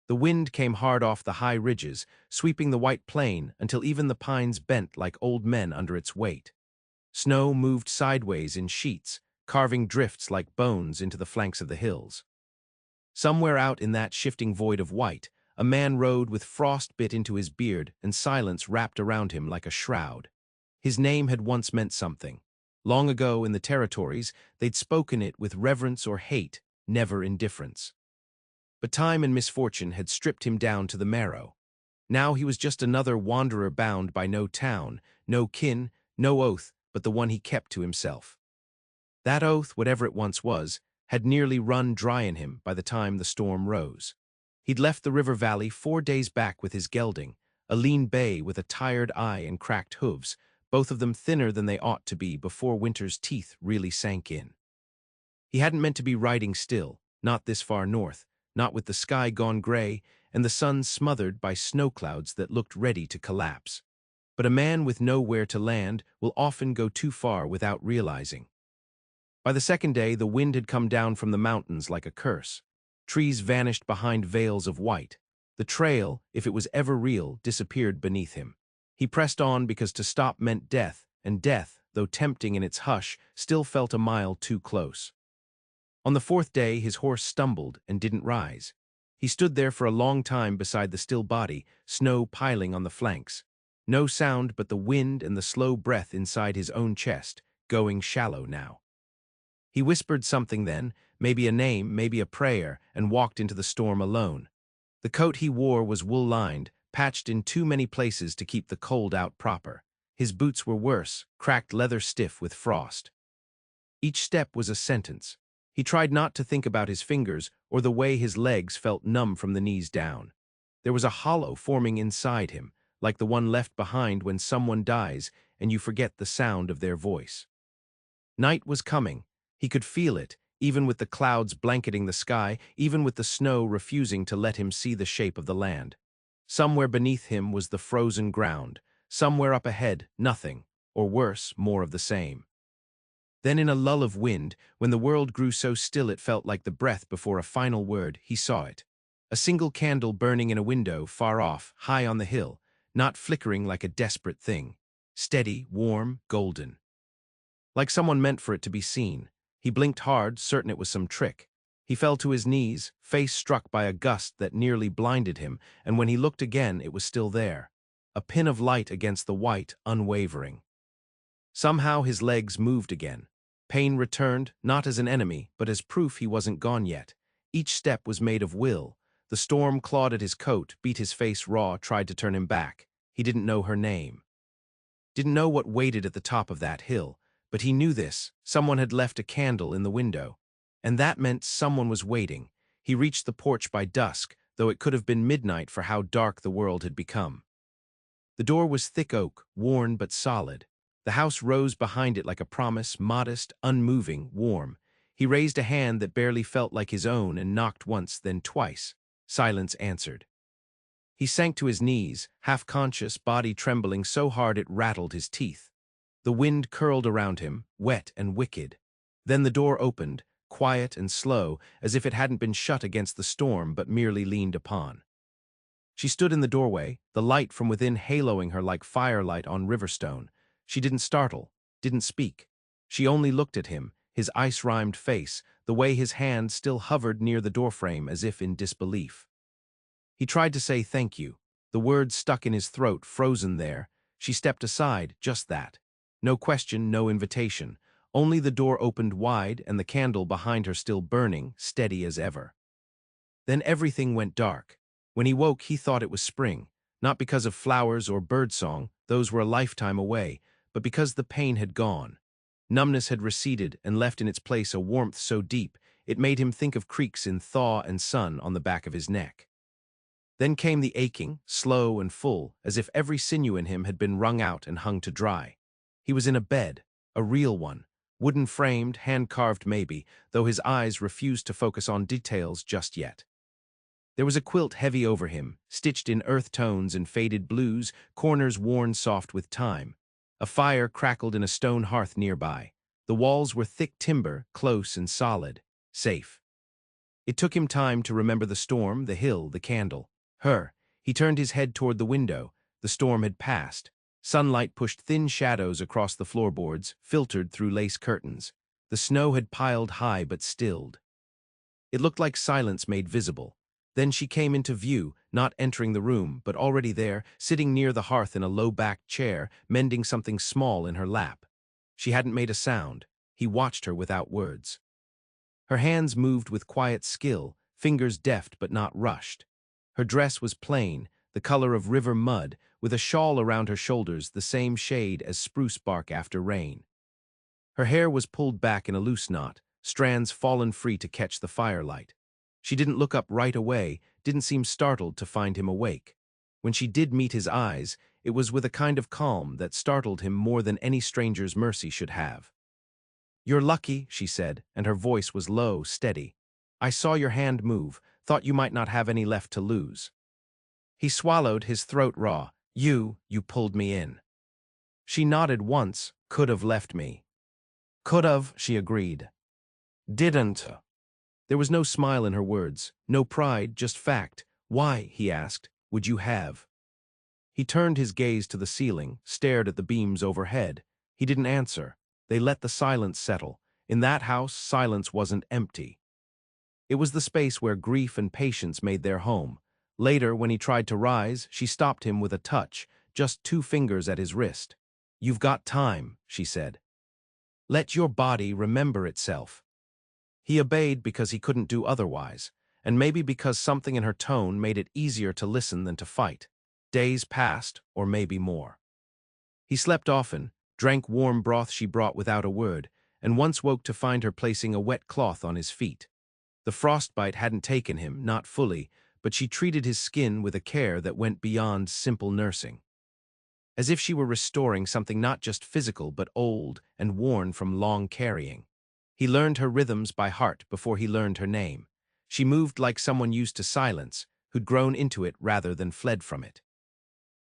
The wind came hard off the high ridges, sweeping the white plain until even the pines bent like old men under its weight. Snow moved sideways in sheets, carving drifts like bones into the flanks of the hills. Somewhere out in that shifting void of white, a man rode with frost bit into his beard and silence wrapped around him like a shroud. His name had once meant something. Long ago in the territories, they'd spoken it with reverence or hate, never indifference. But time and misfortune had stripped him down to the marrow. Now he was just another wanderer bound by no town, no kin, no oath but the one he kept to himself. That oath, whatever it once was, had nearly run dry in him by the time the storm rose. He'd left the river valley 4 days back with his gelding, a lean bay with a tired eye and cracked hooves, both of them thinner than they ought to be before winter's teeth really sank in. He hadn't meant to be riding still, not this far north, not with the sky gone gray and the sun smothered by snow clouds that looked ready to collapse. But a man with nowhere to land will often go too far without realizing. By the second day, the wind had come down from the mountains like a curse. Trees vanished behind veils of white. The trail, if it was ever real, disappeared beneath him. He pressed on because to stop meant death, and death, though tempting in its hush, still felt a mile too close. On the fourth day, his horse stumbled and didn't rise. He stood there for a long time beside the still body, snow piling on the flanks. No sound but the wind and the slow breath inside his own chest, going shallow now. He whispered something then, maybe a name, maybe a prayer, and walked into the storm alone. The coat he wore was wool-lined, patched in too many places to keep the cold out proper. His boots were worse, cracked leather stiff with frost. Each step was a sentence. He tried not to think about his fingers or the way his legs felt numb from the knees down. There was a hollow forming inside him, like the one left behind when someone dies and you forget the sound of their voice. Night was coming. He could feel it, even with the clouds blanketing the sky, even with the snow refusing to let him see the shape of the land. Somewhere beneath him was the frozen ground. Somewhere up ahead, nothing, or worse, more of the same. Then in a lull of wind, when the world grew so still it felt like the breath before a final word, he saw it. A single candle burning in a window, far off, high on the hill, not flickering like a desperate thing. Steady, warm, golden. Like someone meant for it to be seen. He blinked hard, certain it was some trick. He fell to his knees, face struck by a gust that nearly blinded him, and when he looked again, it was still there. A pin of light against the white, unwavering. Somehow his legs moved again. Pain returned, not as an enemy, but as proof he wasn't gone yet. Each step was made of will. The storm clawed at his coat, beat his face raw, tried to turn him back. He didn't know her name. Didn't know what waited at the top of that hill. But he knew this. Someone had left a candle in the window. And that meant someone was waiting. He reached the porch by dusk, though it could have been midnight for how dark the world had become. The door was thick oak, worn but solid. The house rose behind it like a promise, modest, unmoving, warm. He raised a hand that barely felt like his own and knocked once, then twice. Silence answered. He sank to his knees, half-conscious, body trembling so hard it rattled his teeth. The wind curled around him, wet and wicked. Then the door opened, quiet and slow, as if it hadn't been shut against the storm but merely leaned upon. She stood in the doorway, the light from within haloing her like firelight on Riverstone. She didn't startle, didn't speak. She only looked at him, his ice-rimed face, the way his hand still hovered near the doorframe as if in disbelief. He tried to say thank you. The words stuck in his throat, frozen there. She stepped aside, just that. No question, no invitation. Only the door opened wide and the candle behind her still burning, steady as ever. Then everything went dark. When he woke, he thought it was spring, not because of flowers or birdsong, those were a lifetime away, but because the pain had gone. Numbness had receded and left in its place a warmth so deep, it made him think of creeks in thaw and sun on the back of his neck. Then came the aching, slow and full, as if every sinew in him had been wrung out and hung to dry. He was in a bed, a real one, wooden-framed, hand-carved maybe, though his eyes refused to focus on details just yet. There was a quilt heavy over him, stitched in earth tones and faded blues, corners worn soft with time. A fire crackled in a stone hearth nearby. The walls were thick timber, close and solid, safe. It took him time to remember the storm, the hill, the candle. Her. He turned his head toward the window. The storm had passed. Sunlight pushed thin shadows across the floorboards, filtered through lace curtains. The snow had piled high but stilled. It looked like silence made visible. Then she came into view, not entering the room, but already there, sitting near the hearth in a low-backed chair, mending something small in her lap. She hadn't made a sound. He watched her without words. Her hands moved with quiet skill, fingers deft but not rushed. Her dress was plain, the color of river mud, with a shawl around her shoulders the same shade as spruce bark after rain. Her hair was pulled back in a loose knot, strands fallen free to catch the firelight. She didn't look up right away, didn't seem startled to find him awake. When she did meet his eyes, it was with a kind of calm that startled him more than any stranger's mercy should have. "You're lucky," she said, and her voice was low, steady. "I saw your hand move, thought you might not have any left to lose." He swallowed, his throat raw. You pulled me in." She nodded once. "Could have left me." "Could have," she agreed. "Didn't." There was no smile in her words, no pride, just fact. "Why," he asked, "would you have?" He turned his gaze to the ceiling, stared at the beams overhead. He didn't answer. They let the silence settle. In that house, silence wasn't empty. It was the space where grief and patience made their home. Later, when he tried to rise, she stopped him with a touch, just 2 fingers at his wrist. "You've got time," she said. "Let your body remember itself." He obeyed because he couldn't do otherwise, and maybe because something in her tone made it easier to listen than to fight. Days passed, or maybe more. He slept often, drank warm broth she brought without a word, and once woke to find her placing a wet cloth on his feet. The frostbite hadn't taken him, not fully, but she treated his skin with a care that went beyond simple nursing. As if she were restoring something not just physical but old and worn from long carrying. He learned her rhythms by heart before he learned her name. She moved like someone used to silence, who'd grown into it rather than fled from it.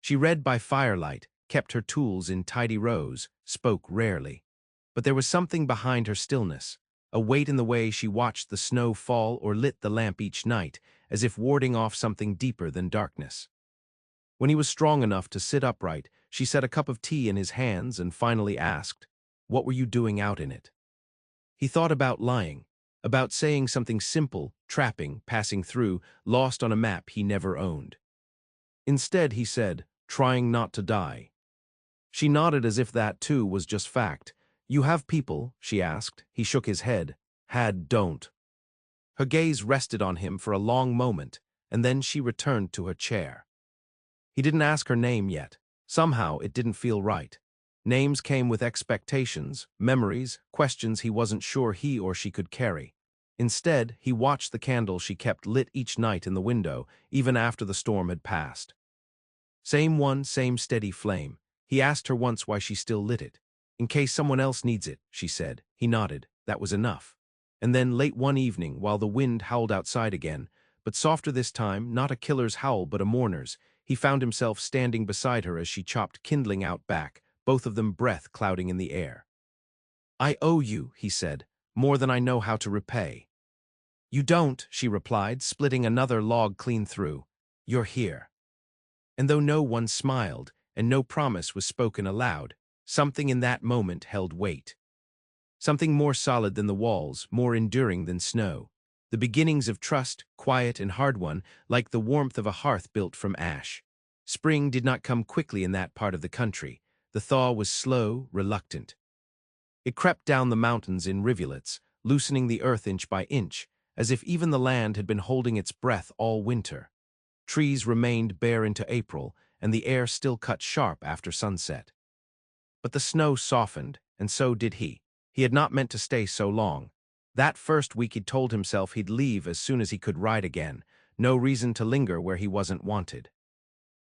She read by firelight, kept her tools in tidy rows, spoke rarely. But there was something behind her stillness, a weight in the way she watched the snow fall or lit the lamp each night, as if warding off something deeper than darkness. When he was strong enough to sit upright, she set a cup of tea in his hands and finally asked, "What were you doing out in it?" He thought about lying, about saying something simple, trapping, passing through, lost on a map he never owned. Instead, he said, "Trying not to die." She nodded as if that, too, was just fact. "You have people?" she asked. He shook his head. Don't." Her gaze rested on him for a long moment, and then she returned to her chair. He didn't ask her name yet. Somehow, it didn't feel right. Names came with expectations, memories, questions he wasn't sure he or she could carry. Instead, he watched the candle she kept lit each night in the window, even after the storm had passed. Same one, same steady flame. He asked her once why she still lit it. "In case someone else needs it," she said. He nodded. That was enough. And then, late one evening, while the wind howled outside again, but softer this time, not a killer's howl but a mourner's, he found himself standing beside her as she chopped kindling out back, both of them breath clouding in the air. "I owe you," he said, "more than I know how to repay." "You don't," she replied, splitting another log clean through. "You're here." And though no one smiled, and no promise was spoken aloud, something in that moment held weight. Something more solid than the walls, more enduring than snow. The beginnings of trust, quiet and hard-won, like the warmth of a hearth built from ash. Spring did not come quickly in that part of the country. The thaw was slow, reluctant. It crept down the mountains in rivulets, loosening the earth inch by inch, as if even the land had been holding its breath all winter. Trees remained bare into April, and the air still cut sharp after sunset. But the snow softened, and so did he. He had not meant to stay so long. That first week he'd told himself he'd leave as soon as he could ride again. No reason to linger where he wasn't wanted.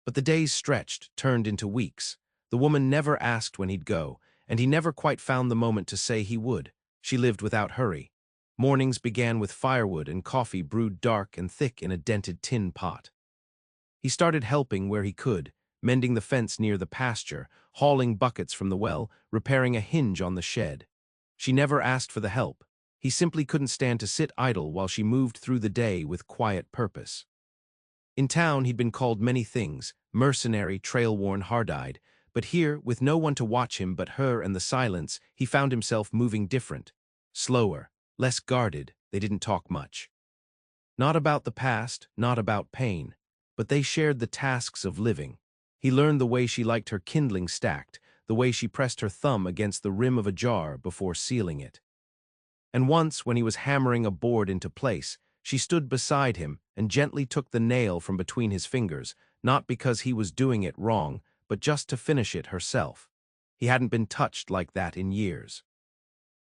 But the days stretched, turned into weeks. The woman never asked when he'd go, and he never quite found the moment to say he would. She lived without hurry. Mornings began with firewood and coffee brewed dark and thick in a dented tin pot. He started helping where he could, mending the fence near the pasture, hauling buckets from the well, repairing a hinge on the shed. She never asked for the help. He simply couldn't stand to sit idle while she moved through the day with quiet purpose. In town, he'd been called many things, mercenary, trail-worn, hard-eyed, but here, with no one to watch him but her and the silence, he found himself moving different. Slower, less guarded. They didn't talk much. Not about the past, not about pain, but they shared the tasks of living. He learned the way she liked her kindling stacked, the way she pressed her thumb against the rim of a jar before sealing it. And once, when he was hammering a board into place, she stood beside him and gently took the nail from between his fingers, not because he was doing it wrong, but just to finish it herself. He hadn't been touched like that in years.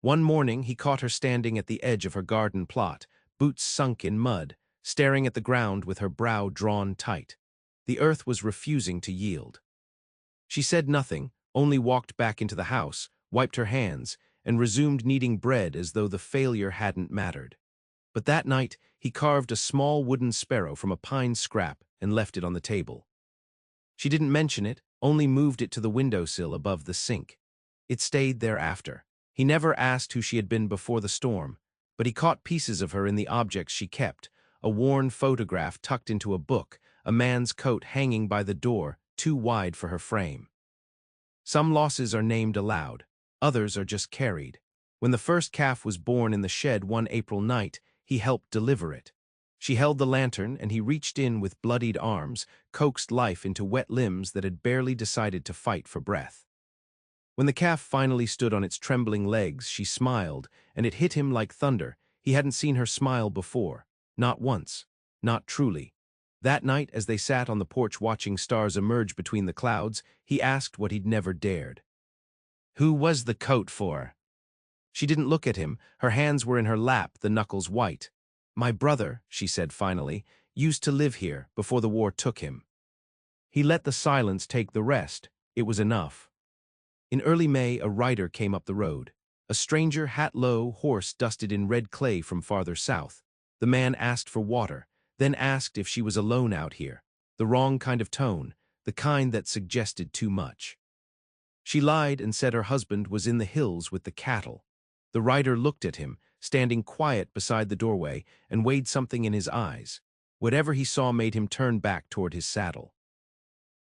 One morning, he caught her standing at the edge of her garden plot, boots sunk in mud, staring at the ground with her brow drawn tight. The earth was refusing to yield. She said nothing, only walked back into the house, wiped her hands, and resumed kneading bread as though the failure hadn't mattered. But that night, he carved a small wooden sparrow from a pine scrap and left it on the table. She didn't mention it, only moved it to the windowsill above the sink. It stayed there after. He never asked who she had been before the storm, but he caught pieces of her in the objects she kept, a worn photograph tucked into a book, a man's coat hanging by the door, too wide for her frame. Some losses are named aloud, others are just carried. When the first calf was born in the shed one April night, he helped deliver it. She held the lantern, and he reached in with bloodied arms, coaxed life into wet limbs that had barely decided to fight for breath. When the calf finally stood on its trembling legs, she smiled, and it hit him like thunder. He hadn't seen her smile before. Not once. Not truly. That night, as they sat on the porch watching stars emerge between the clouds, he asked what he'd never dared. "Who was the coat for?" She didn't look at him. Her hands were in her lap, the knuckles white. "My brother," she said finally, "used to live here before the war took him." He let the silence take the rest. It was enough. In early May, a rider came up the road. A stranger, hat low, horse dusted in red clay from farther south. The man asked for water, then asked if she was alone out here. The wrong kind of tone, the kind that suggested too much. She lied and said her husband was in the hills with the cattle. The rider looked at him, standing quiet beside the doorway, and weighed something in his eyes. Whatever he saw made him turn back toward his saddle.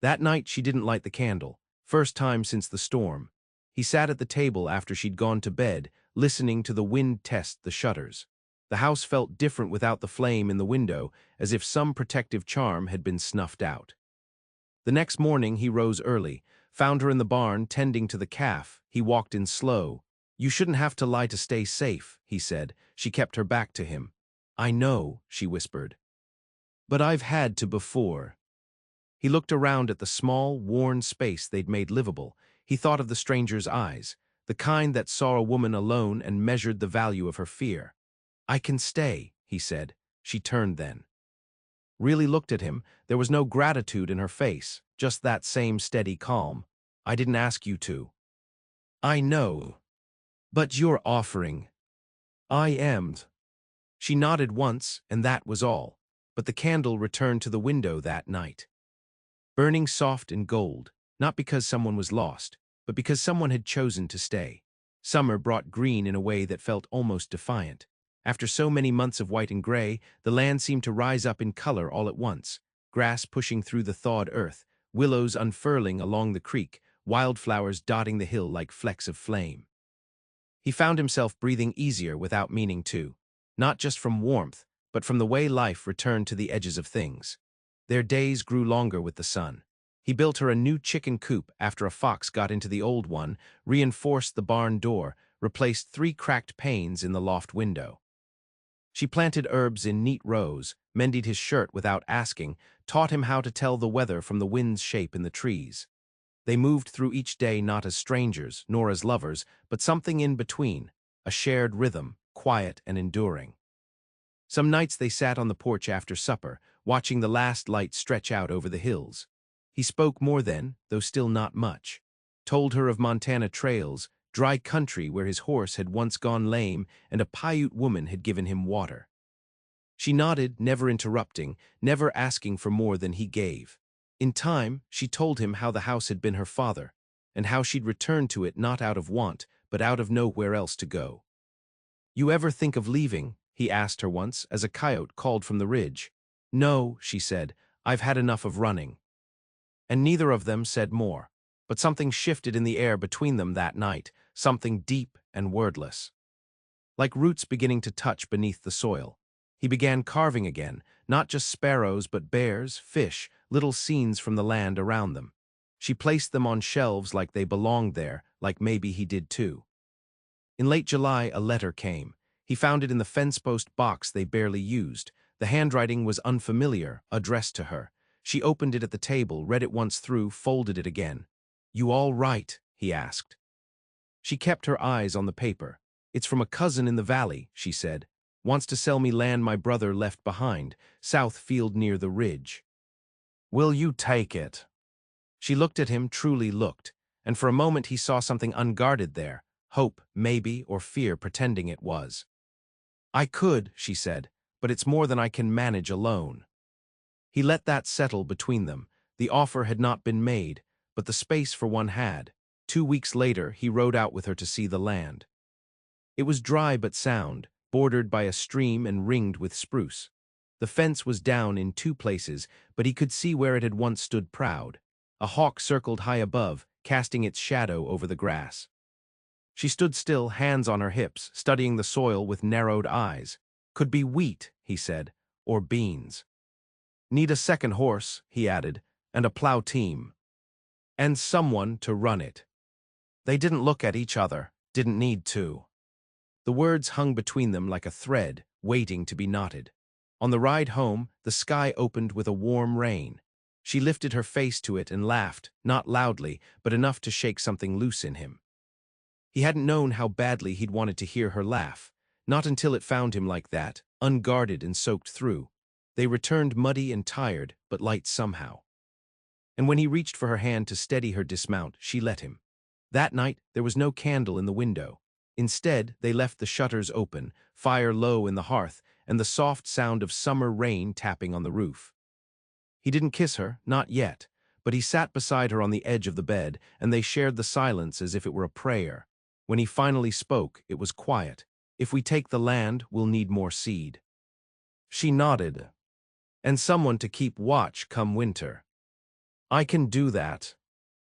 That night she didn't light the candle, first time since the storm. He sat at the table after she'd gone to bed, listening to the wind test the shutters. The house felt different without the flame in the window, as if some protective charm had been snuffed out. The next morning he rose early, found her in the barn tending to the calf. He walked in slow. "You shouldn't have to lie to stay safe," he said. She kept her back to him. "I know," she whispered. "But I've had to before." He looked around at the small, worn space they'd made livable. He thought of the stranger's eyes, the kind that saw a woman alone and measured the value of her fear. "I can stay," he said. She turned then. Really looked at him. There was no gratitude in her face, just that same steady calm. "I didn't ask you to." "I know. But you're offering." "I am." She nodded once, and that was all. But the candle returned to the window that night, burning soft and gold, not because someone was lost, but because someone had chosen to stay. Summer brought green in a way that felt almost defiant. After so many months of white and gray, the land seemed to rise up in color all at once, grass pushing through the thawed earth, willows unfurling along the creek, wildflowers dotting the hill like flecks of flame. He found himself breathing easier without meaning to, not just from warmth, but from the way life returned to the edges of things. Their days grew longer with the sun. He built her a new chicken coop after a fox got into the old one, reinforced the barn door, replaced 3 cracked panes in the loft window. She planted herbs in neat rows, mended his shirt without asking, taught him how to tell the weather from the wind's shape in the trees. They moved through each day not as strangers, nor as lovers, but something in between, a shared rhythm, quiet and enduring. Some nights they sat on the porch after supper, watching the last light stretch out over the hills. He spoke more then, though still not much. Told her of Montana trails, dry country where his horse had once gone lame and a Paiute woman had given him water. She nodded, never interrupting, never asking for more than he gave. In time, she told him how the house had been her father, and how she'd returned to it not out of want, but out of nowhere else to go. "You ever think of leaving?" he asked her once as a coyote called from the ridge. "No," she said, "I've had enough of running." And neither of them said more. But something shifted in the air between them that night, something deep and wordless. Like roots beginning to touch beneath the soil. He began carving again, not just sparrows but bears, fish, little scenes from the land around them. She placed them on shelves like they belonged there, like maybe he did too. In late July, a letter came. He found it in the fence-post box they barely used. The handwriting was unfamiliar, addressed to her. She opened it at the table, read it once through, folded it again. "You all right?" he asked. She kept her eyes on the paper. "It's from a cousin in the valley," she said. "Wants to sell me land my brother left behind, south field near the ridge. Will you take it?" She looked at him, truly looked, and for a moment he saw something unguarded there, hope, maybe, or fear pretending it was. "I could," she said, "but it's more than I can manage alone." He let that settle between them. The offer had not been made, but the space for one had. 2 weeks later, he rode out with her to see the land. It was dry but sound, bordered by a stream and ringed with spruce. The fence was down in 2 places, but he could see where it had once stood proud. A hawk circled high above, casting its shadow over the grass. She stood still, hands on her hips, studying the soil with narrowed eyes. "Could be wheat," he said, "or beans. Need a second horse," he added, "and a plow team. And someone to run it." They didn't look at each other, didn't need to. The words hung between them like a thread, waiting to be knotted. On the ride home, the sky opened with a warm rain. She lifted her face to it and laughed, not loudly, but enough to shake something loose in him. He hadn't known how badly he'd wanted to hear her laugh, not until it found him like that, unguarded and soaked through. They returned muddy and tired, but light somehow. And when he reached for her hand to steady her dismount, she let him. That night, there was no candle in the window. Instead, they left the shutters open, fire low in the hearth, and the soft sound of summer rain tapping on the roof. He didn't kiss her, not yet, but he sat beside her on the edge of the bed, and they shared the silence as if it were a prayer. When he finally spoke, it was quiet. "If we take the land, we'll need more seed." She nodded. "And someone to keep watch come winter." "I can do that."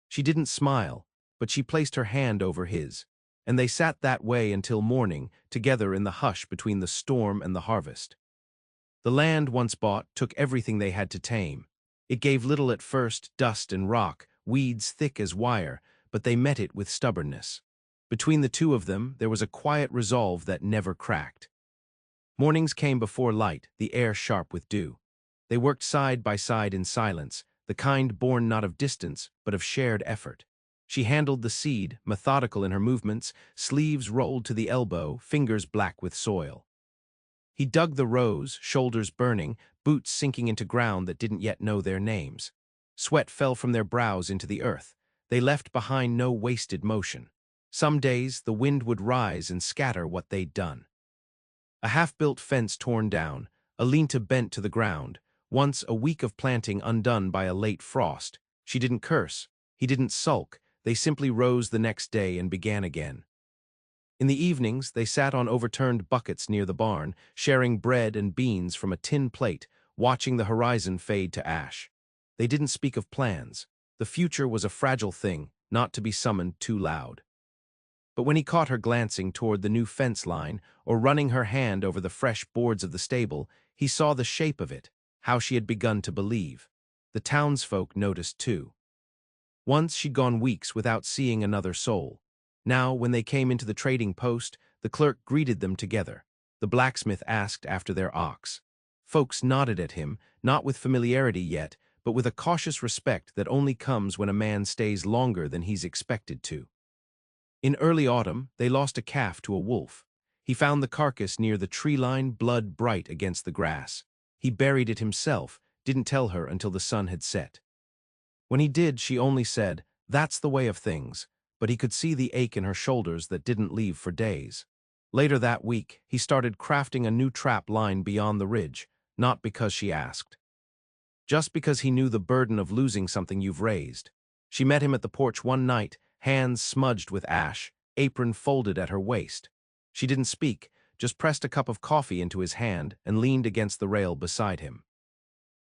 She didn't smile, but she placed her hand over his, and they sat that way until morning, together in the hush between the storm and the harvest. The land once bought took everything they had to tame. It gave little at first, dust and rock, weeds thick as wire, but they met it with stubbornness. Between the two of them, there was a quiet resolve that never cracked. Mornings came before light, the air sharp with dew. They worked side by side in silence, the kind born not of distance, but of shared effort. She handled the seed, methodical in her movements, sleeves rolled to the elbow, fingers black with soil. He dug the rows, shoulders burning, boots sinking into ground that didn't yet know their names. Sweat fell from their brows into the earth. They left behind no wasted motion. Some days, the wind would rise and scatter what they'd done. A half-built fence torn down, a lean-to bent to the ground, once a week of planting undone by a late frost. She didn't curse. He didn't sulk. They simply rose the next day and began again. In the evenings, they sat on overturned buckets near the barn, sharing bread and beans from a tin plate, watching the horizon fade to ash. They didn't speak of plans. The future was a fragile thing, not to be summoned too loud. But when he caught her glancing toward the new fence line or running her hand over the fresh boards of the stable, he saw the shape of it, how she had begun to believe. The townsfolk noticed too. Once she'd gone weeks without seeing another soul. Now, when they came into the trading post, the clerk greeted them together. The blacksmith asked after their ox. Folks nodded at him, not with familiarity yet, but with a cautious respect that only comes when a man stays longer than he's expected to. In early autumn, they lost a calf to a wolf. He found the carcass near the tree line, blood bright against the grass. He buried it himself, didn't tell her until the sun had set. When he did, she only said, "That's the way of things," but he could see the ache in her shoulders that didn't leave for days. Later that week, he started crafting a new trap line beyond the ridge, not because she asked. Just because he knew the burden of losing something you've raised. She met him at the porch one night, hands smudged with ash, apron folded at her waist. She didn't speak, just pressed a cup of coffee into his hand and leaned against the rail beside him.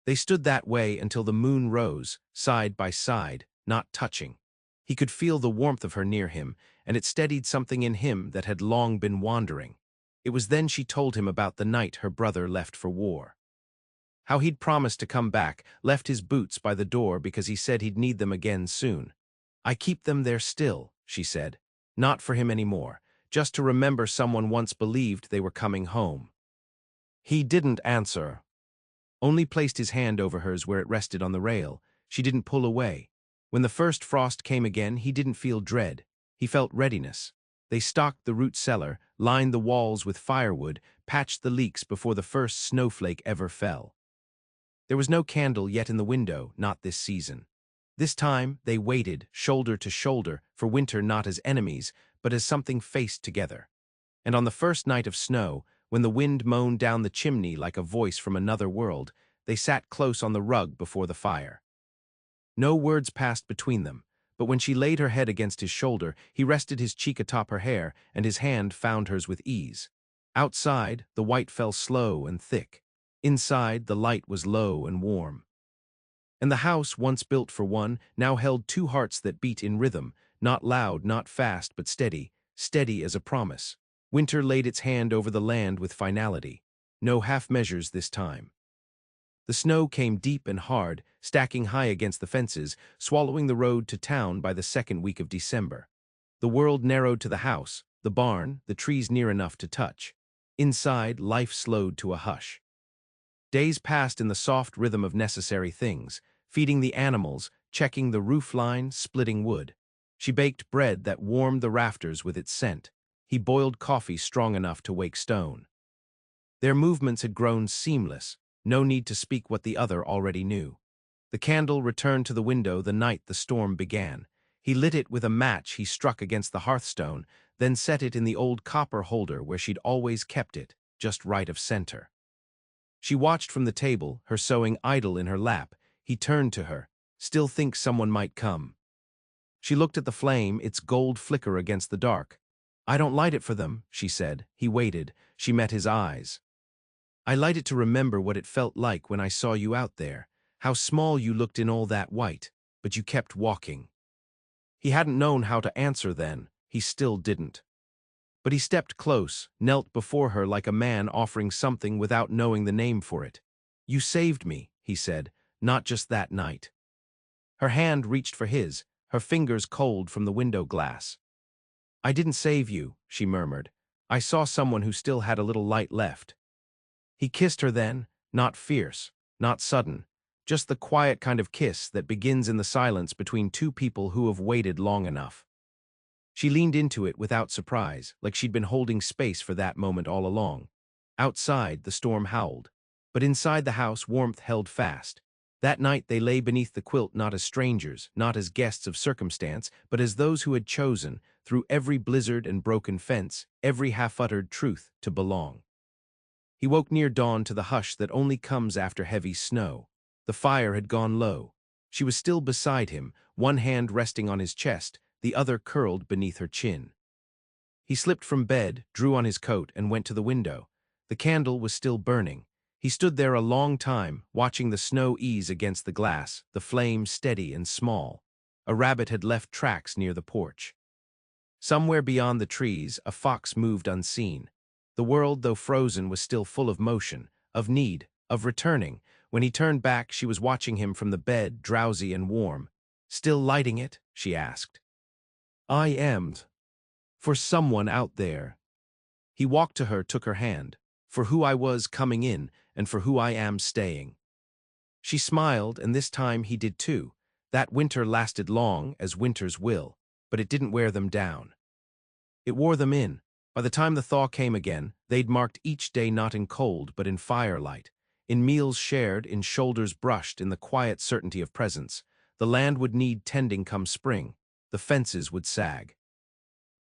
They stood that way until the moon rose, side by side, not touching. He could feel the warmth of her near him, and it steadied something in him that had long been wandering. It was then she told him about the night her brother left for war. How he'd promised to come back, left his boots by the door because he said he'd need them again soon. "I keep them there still," she said. "Not for him anymore, just to remember someone once believed they were coming home." He didn't answer, only placed his hand over hers where it rested on the rail. She didn't pull away. When the first frost came again, he didn't feel dread. He felt readiness. They stocked the root cellar, lined the walls with firewood, patched the leaks before the first snowflake ever fell. There was no candle yet in the window, not this season. This time they waited, shoulder to shoulder, for winter not as enemies, but as something faced together. And on the first night of snow, when the wind moaned down the chimney like a voice from another world, they sat close on the rug before the fire. No words passed between them, but when she laid her head against his shoulder, he rested his cheek atop her hair, and his hand found hers with ease. Outside, the white fell slow and thick. Inside, the light was low and warm. And the house, once built for one, now held two hearts that beat in rhythm, not loud, not fast, but steady, steady as a promise. Winter laid its hand over the land with finality. No half measures this time. The snow came deep and hard, stacking high against the fences, swallowing the road to town by the second week of December. The world narrowed to the house, the barn, the trees near enough to touch. Inside, life slowed to a hush. Days passed in the soft rhythm of necessary things, feeding the animals, checking the roof line, splitting wood. She baked bread that warmed the rafters with its scent. He boiled coffee strong enough to wake stone. Their movements had grown seamless, no need to speak what the other already knew. The candle returned to the window the night the storm began. He lit it with a match he struck against the hearthstone, then set it in the old copper holder where she'd always kept it, just right of center. She watched from the table, her sewing idle in her lap. He turned to her. "Still think someone might come." She looked at the flame, its gold flicker against the dark. "I don't light it for them," she said. He waited. She met his eyes. "I light it to remember what it felt like when I saw you out there, how small you looked in all that white, but you kept walking." He hadn't known how to answer then. He still didn't. But he stepped close, knelt before her like a man offering something without knowing the name for it. "You saved me," he said, "not just that night." Her hand reached for his, her fingers cold from the window glass. "I didn't save you," she murmured. "I saw someone who still had a little light left." He kissed her then, not fierce, not sudden, just the quiet kind of kiss that begins in the silence between two people who have waited long enough. She leaned into it without surprise, like she'd been holding space for that moment all along. Outside, the storm howled, but inside the house warmth held fast. That night they lay beneath the quilt not as strangers, not as guests of circumstance, but as those who had chosen, through every blizzard and broken fence, every half-uttered truth, to belong. He woke near dawn to the hush that only comes after heavy snow. The fire had gone low. She was still beside him, one hand resting on his chest, the other curled beneath her chin. He slipped from bed, drew on his coat, and went to the window. The candle was still burning. He stood there a long time, watching the snow ease against the glass, the flame steady and small. A rabbit had left tracks near the porch. Somewhere beyond the trees, a fox moved unseen. The world, though frozen, was still full of motion, of need, of returning. When he turned back, she was watching him from the bed, drowsy and warm. "Still lighting it?" she asked. "I am. For someone out there." He walked to her, took her hand. "For who I was coming in, and for who I am staying." She smiled, and this time he did too. That winter lasted long, as winters will, but it didn't wear them down. It wore them in. By the time the thaw came again, they'd marked each day not in cold, but in firelight, in meals shared, in shoulders brushed, in the quiet certainty of presence. The land would need tending come spring. The fences would sag.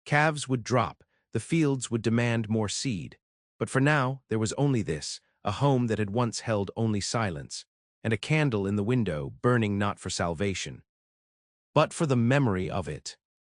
Calves would drop. The fields would demand more seed. But for now, there was only this, a home that had once held only silence, and a candle in the window burning not for salvation, but for the memory of it.